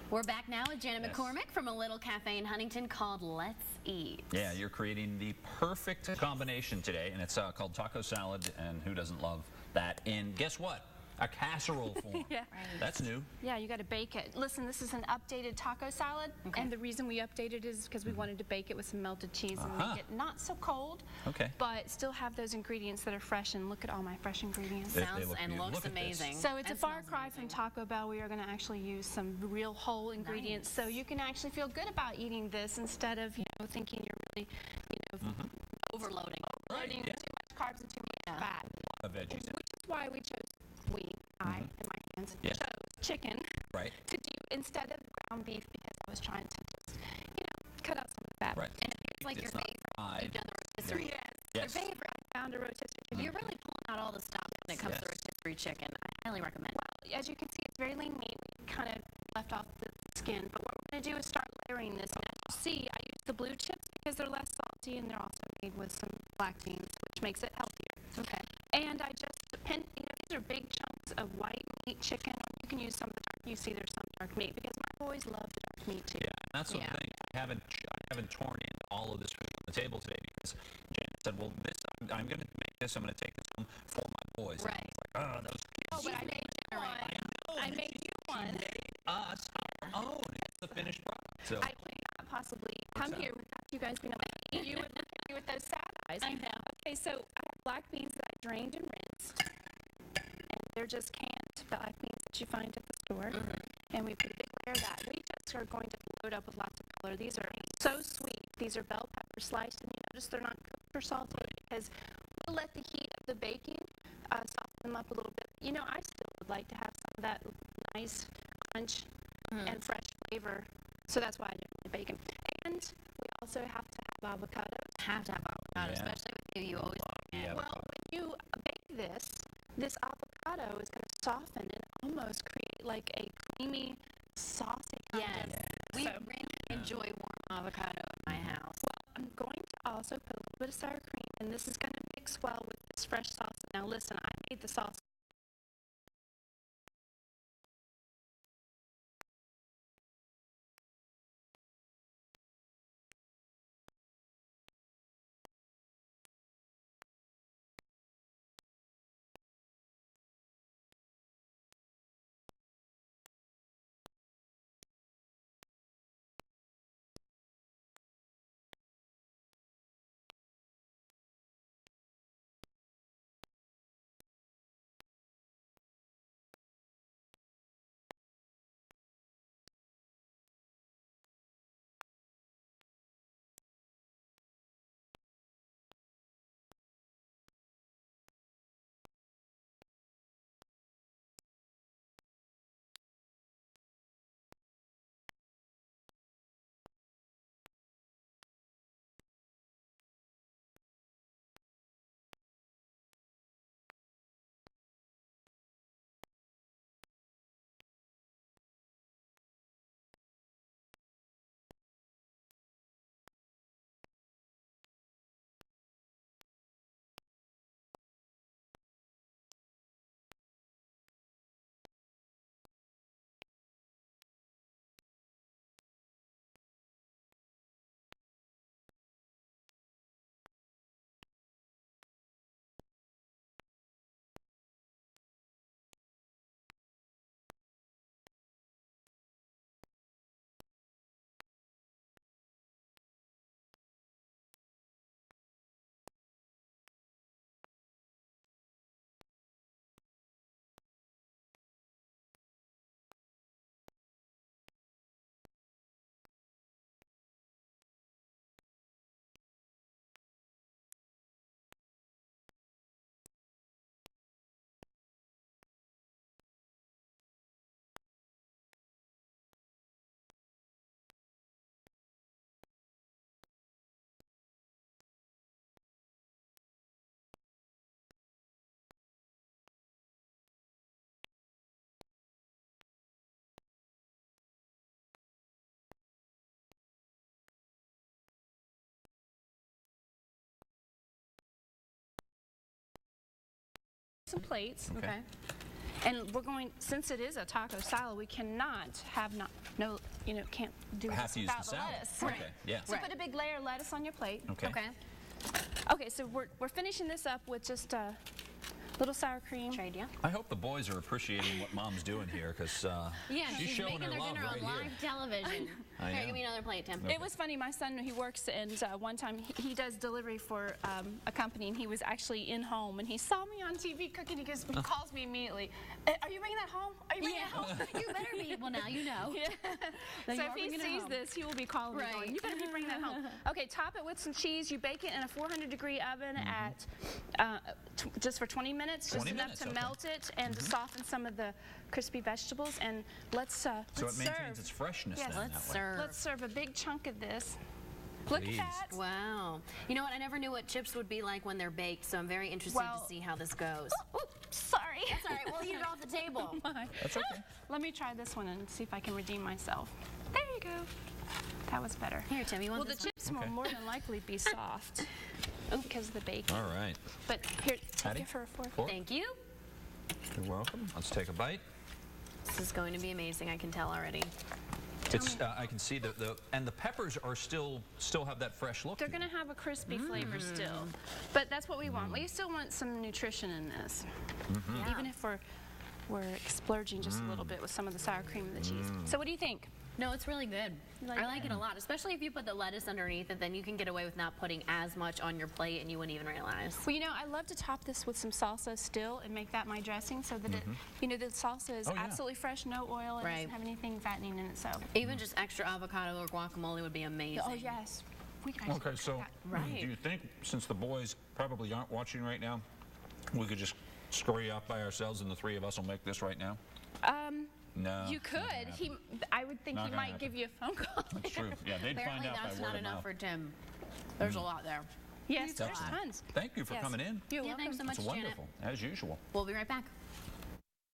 We're back now with Janet McCormick from a little cafe in Huntington called Let's Eat. Yeah, you're creating the perfect combination today, and it's called taco salad, and who doesn't love that? And guess what? A casserole form. Yeah. Right. That's new. Yeah, you got to bake it. Listen, this is an updated taco salad, and the reason we updated is because we wanted to bake it with some melted cheese and make it not so cold, but still have those ingredients that are fresh. And look at all my fresh ingredients. Sounds and looks amazing. So it's a far cry from Taco Bell. We are going to actually use some real whole ingredients, so you can actually feel good about eating this instead of thinking you're really overloading. Too much carbs and too much fat. Veggies. Which is why we chose I in my hands chose chicken to do instead of ground beef, because I was trying to just cut out some of the fat. And it feels like your favorite. You've done the rotisserie. Yes. Your favorite. I found a rotisserie chicken. You're really pulling out all the stops when it comes to rotisserie chicken. I highly recommend it. Well, as you can see, it's very lean meat. We kind of left off the skin, but what we're going to do is start layering this. And as you see, I use the blue chips because they're less salty and they're also made with some black beans, which makes it healthier. And I just these are big chunks of white meat chicken. You can use some of the dark. You see there's some dark meat because my boys love the dark meat too. Yeah, that's the thing. I haven't torn in all of this food on the table today because Janet said, well, I'm going to make this. I'm going to take this home for my boys. Right. And I was like, those kids. Oh, but I made you one. I made you one. She made us our own. It's the finished product. So I could not possibly come here without you guys being able to eat you with those sad eyes. I know. Okay, so I have black beans that I drained and rinsed. And they're just canned black beans that you find at the store. And we put a big layer of that. We just are going to load up with lots of color. These are so sweet. These are bell peppers sliced, and you notice they're not cooked or salted because we'll let the heat of the baking soften them up a little bit. I still would like to have some of that nice crunch and fresh flavor. So that's why I didn't bake them. And we also have to have avocado. Especially with you. You always Well, when you bake this avocado is going to soften and almost create like a creamy, saucy kind of. We really enjoy warm avocado in my house. Well, I'm going to also put a little bit of sour cream, and this is going to mix well with this fresh sauce. Now, listen, I made the sauce. Some plates, And we're going, since it is a taco salad, we cannot have can't do Have this to use without the the salad. lettuce. Okay, yeah. So put a big layer of lettuce on your plate. Okay. Okay. Okay, so we're finishing this up with just a little sour cream. Trade you. I hope the boys are appreciating what Mom's doing here, because Yeah, she's showing making her their love dinner right on here. live television. I Here, know. give me another plate, Tim. It was funny, my son, he works, and one time he does delivery for a company, and he was actually in home, and he saw me on TV cooking. He calls me immediately, are you bringing that home? Are you bringing that home? You better be. Well, now you know. Yeah. That So you if are he bringing it sees home. this, he will be calling me Right. going, you better be bringing that home. Okay, top it with some cheese. You bake it in a 400-degree oven at just for 20 minutes, 20 just enough minutes, to okay. melt it and to soften some of the crispy vegetables. And let's So it let's maintains serve. its freshness Yes. then Let's that way. serve. Let's serve a big chunk of this. Look Please. at that. Wow. You know what? I never knew what chips would be like when they're baked, so I'm very interested Well- to see how this goes. Oh, sorry. That's all right. We'll eat it off the table. That's okay. Let me try this one and see if I can redeem myself. There you go. That was better. Here, Tim, you want Well, the this one? chips will Okay. more than likely be soft because of the bacon. All right. But here, Hattie? take it for a fork. Fork? Thank you. You're welcome. Let's take a bite. This is going to be amazing. I can tell already. It's I can see the peppers are still have that fresh look. They're to them. going to have a crispy flavor still. But that's what we want. We still want some nutrition in this. Yeah. Even if we're splurging just a little bit with some of the sour cream and the cheese. So what do you think? No, it's really good. You like I like it a lot, especially if you put the lettuce underneath it. Then you can get away with not putting as much on your plate, and you wouldn't even realize. Well, I love to top this with some salsa still and make that my dressing so that the salsa is Oh, yeah. absolutely fresh, no oil, it Right. doesn't have anything fattening in it. So, Even just extra avocado or guacamole would be amazing. oh yes, we can actually Okay, so Right. do you think, since the boys probably aren't watching right now, we could just scurry out by ourselves and the three of us will make this right now? No. You not gonna could. happen. I would think Not he gonna might happen. give you a phone call. That's true. Yeah, they'd find Apparently out by that's word not of enough mouth. for Tim. There's a lot there. Yes, there's Excellent. tons. Thank you for Yes. coming in. You're Yeah, welcome. thanks so much, It's Janet. wonderful, as usual. We'll be right back.